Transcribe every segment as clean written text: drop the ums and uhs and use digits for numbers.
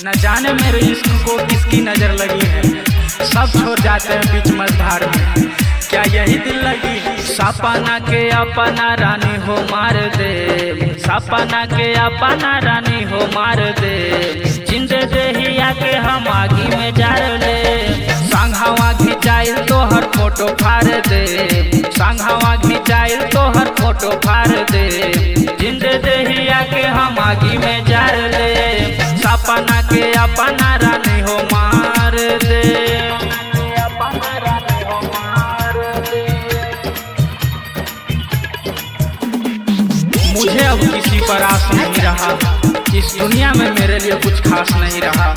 न जाने मेरे इश्क को किसकी नजर लगी है, सब छोड़ जाते हैं बीच मझधार में, क्या यही दिल लगी है? सपना के अपना रानी हो मार दे, सपना के अपना रानी हो मार दे, जिंदे देहिया के हम आगी में जार ले, संघवा घिंचाइल तोहर फोटो फाड़ दे, संघवा घिंचाइल तोहर फोटो फाड़ दे, जिंदे देहिया के हम आगी में जार ले, सपना के अपना रानी हो मार दे। मुझे अब किसी पर आस नहीं रहा, इस दुनिया में मेरे लिए कुछ खास नहीं रहा,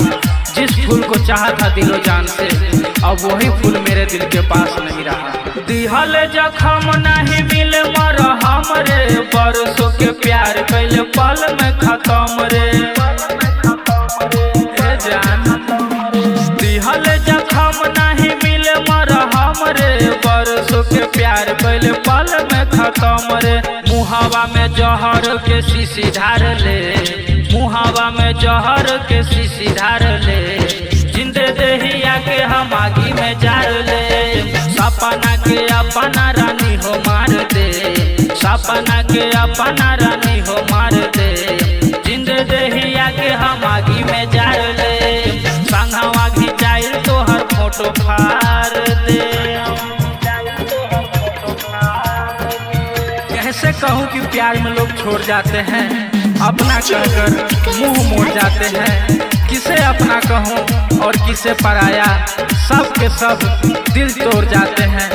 जिस फूल को चाहा था दिलो जान से, अब वही फूल मेरे दिल के पास नहीं रहा। दिहल जखम नहीं मिल मरहम रे, बरसों के प्यार कैल पल में खत्म रे, दिहल जखम नहीं मिल मरहम रे, बरसों के प्यार कैल पल में खत्म रे, मुहावा में जहर के शीशी धार ले, मुहावा में जहर के शीशी धार ले, जिंदे देहिया के हम आगी में जार ले, सपना के अपना रानी हो मार दे, सपना के अपना रानी हो मार दे, जिंदे देहिया के हम आगी में जार ले, संघवा घिंचाइल तोहर फोटो फाड़ दे। कैसे कहूँ कि प्यार में लोग छोड़ जाते हैं, अपना कहकर मुंह मोड़ जाते हैं, किसे अपना कहूँ और किसे पराया, सब के सब दिल तोड़ जाते हैं,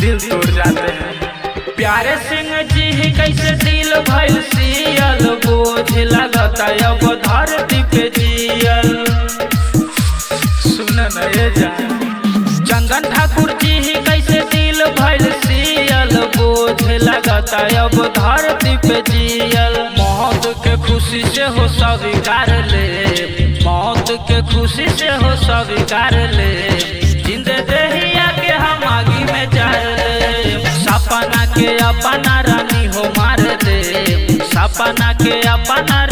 दिल तोड़ जाते हैं। प्यारे सिंह जी ही कैसे दिल भइल सियल, बोझ लगता अब धरती पे जियल, सुन न ये जान। चंदन ठाकुर जी ही कैसे दिल भइल सियल, बोझ लगता अब धरती पे जियल, मौत के खुशी से हो स्वीकार ले, मौत के खुशी से हो स्वीकार ले, जिंदे देहिया के हम आगी में जार ले, सपना के अपना रानी हो मार दे, सपना के अपना